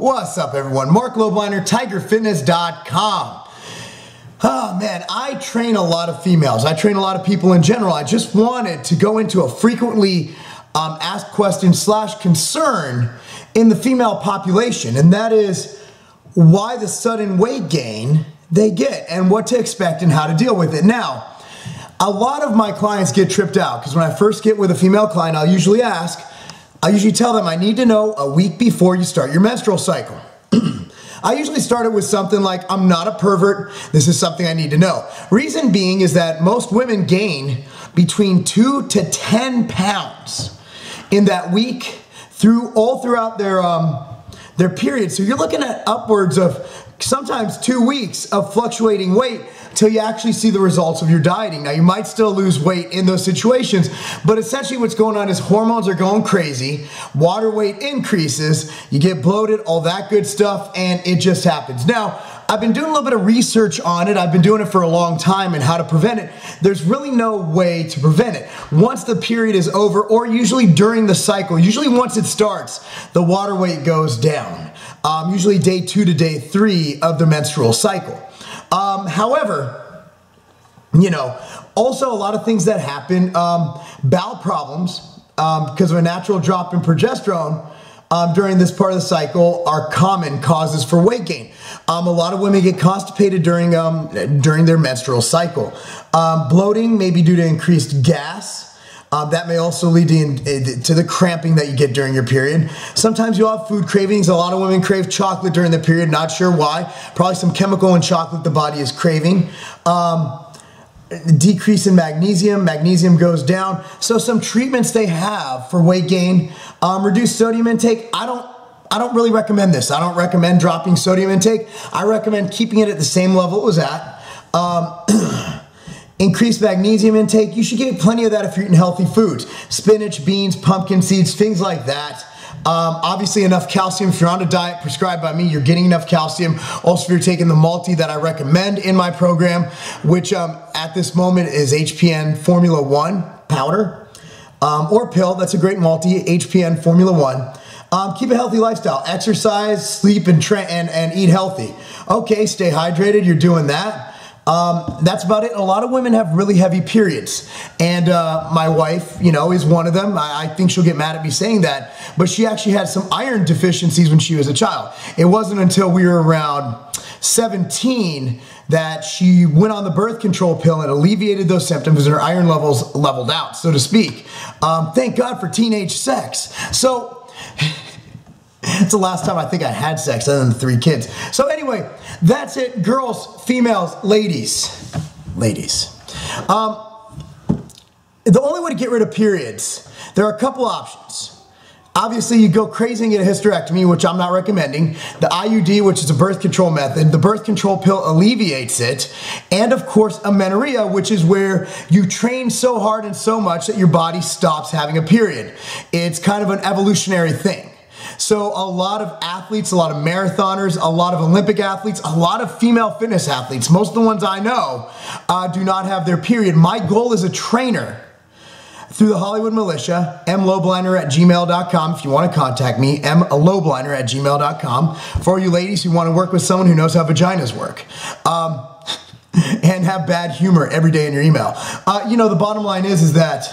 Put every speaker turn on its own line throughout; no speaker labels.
What's up, everyone? Marc Lobliner, TigerFitness.com. Oh man, I train a lot of females. I train a lot of people in general. I just wanted to go into a frequently asked question / concern in the female population, and that is why the sudden weight gain they get and what to expect and how to deal with it. Now, a lot of my clients get tripped out because when I first get with a female client, I'll usually tell them I need to know a week before you start your menstrual cycle. I usually start it with something like, I'm not a pervert, this is something I need to know. Reason being is that most women gain between 2 to 10 pounds in that week all throughout their period. So you're looking at upwards of sometimes 2 weeks of fluctuating weight till you actually see the results of your dieting. Now, you might still lose weight in those situations, but essentially what's going on is hormones are going crazy, water weight increases, you get bloated, all that good stuff, and it just happens. Now, I've been doing a little bit of research on it. I've been doing it for a long time and how to prevent it. There's really no way to prevent it. Once the period is over, or usually during the cycle, usually once it starts, the water weight goes down. Usually day 2 to day 3 of the menstrual cycle. However, also a lot of things that happen, bowel problems, because of a natural drop in progesterone during this part of the cycle are common causes for weight gain. A lot of women get constipated during their menstrual cycle. Bloating may be due to increased gas. That may also lead to the cramping that you get during your period. Sometimes you'll have food cravings. A lot of women crave chocolate during the period, not sure why. Probably some chemical in chocolate the body is craving. Decrease in magnesium. Magnesium goes down. So some treatments they have for weight gain, reduced sodium intake. I don't really recommend this. I don't recommend dropping sodium intake. I recommend keeping it at the same level it was at. Increased magnesium intake. You should get plenty of that if you're eating healthy foods. Spinach, beans, pumpkin seeds, things like that. Obviously enough calcium. If you're on a diet prescribed by me, you're getting enough calcium. Also, if you're taking the multi that I recommend in my program, which at this moment is HPN Formula 1 powder or pill. That's a great multi, HPN Formula 1. Keep a healthy lifestyle. Exercise, sleep, and eat healthy. Okay, stay hydrated. You're doing that. That's about it. A lot of women have really heavy periods, and my wife, is one of them. I think she'll get mad at me saying that, but she actually had some iron deficiencies when she was a child. It wasn't until we were around 17 that she went on the birth control pill and alleviated those symptoms, and her iron levels leveled out, so to speak. Thank God for teenage sex. So it's the last time I think I had sex other than the 3 kids. So anyway, that's it. Girls, females, ladies. The only way to get rid of periods, there are a couple options. Obviously, you go crazy and get a hysterectomy, which I'm not recommending. The IUD, which is a birth control method, the birth control pill alleviates it. And of course, amenorrhea, which is where you train so hard and so much that your body stops having a period. It's kind of an evolutionary thing. So a lot of athletes, a lot of marathoners, a lot of Olympic athletes, a lot of female fitness athletes, most of the ones I know, do not have their period. My goal as a trainer through the Hollywood Militia, mlobliner@gmail.com if you want to contact me, mlobliner@gmail.com for you ladies who want to work with someone who knows how vaginas work. And have bad humor every day in your email. The bottom line is that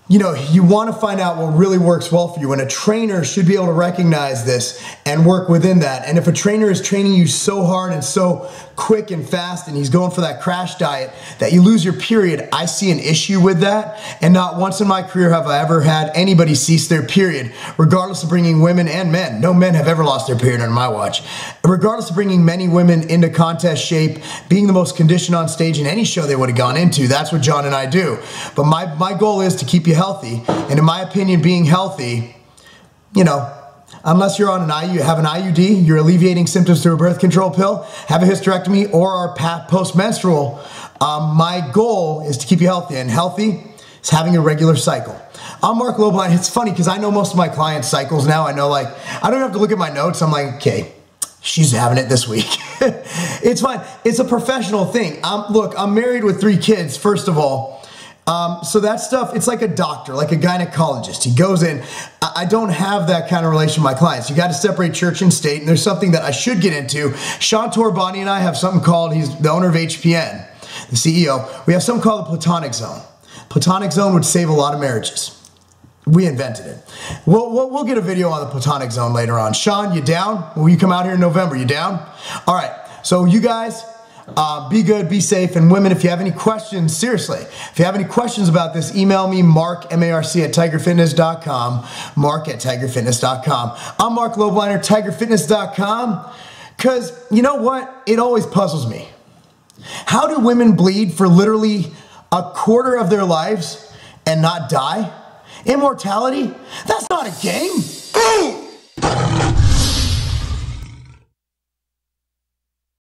you want to find out what really works well for you, and a trainer should be able to recognize this and work within that. And if a trainer is training you so hard and so quick and fast and he's going for that crash diet that you lose your period, I see an issue with that. And not once in my career have I ever had anybody cease their period, regardless of bringing women and men. No men have ever lost their period on my watch. Regardless of bringing many women into contest shape, being the most conditioned on stage in any show they would have gone into. That's what John and I do. But my goal is to keep you healthy. And in my opinion, being healthy, unless you're on have an IUD, you're alleviating symptoms through a birth control pill, have a hysterectomy, or are post-menstrual, my goal is to keep you healthy. And healthy is having a regular cycle. I'm Marc Lobliner. It's funny because I know most of my clients' cycles now. I know, I don't have to look at my notes. I'm like, okay, she's having it this week. It's fine. It's a professional thing. Look, I'm married with 3 kids, first of all. So that stuff, it's like a doctor, like a gynecologist. He goes in. I don't have that kind of relation with my clients. You got to separate church and state, and there's something that I should get into. Sean Torbani and I have something called, he's the owner of HPN, the CEO. We have something called the Platonic Zone. Platonic Zone would save a lot of marriages. We invented it. We'll get a video on the Platonic Zone later on. Sean, you down? Will you come out here in November? You down? All right. So you guys, be good, be safe, and women, if you have any questions, seriously, if you have any questions about this, email me, Marc, M-A-R-C, at tigerfitness.com, Marc at tigerfitness.com. I'm Marc Lobliner, tigerfitness.com, because you know what? It always puzzles me. How do women bleed for literally a quarter of their lives and not die? Immortality? That's not a game. Boom!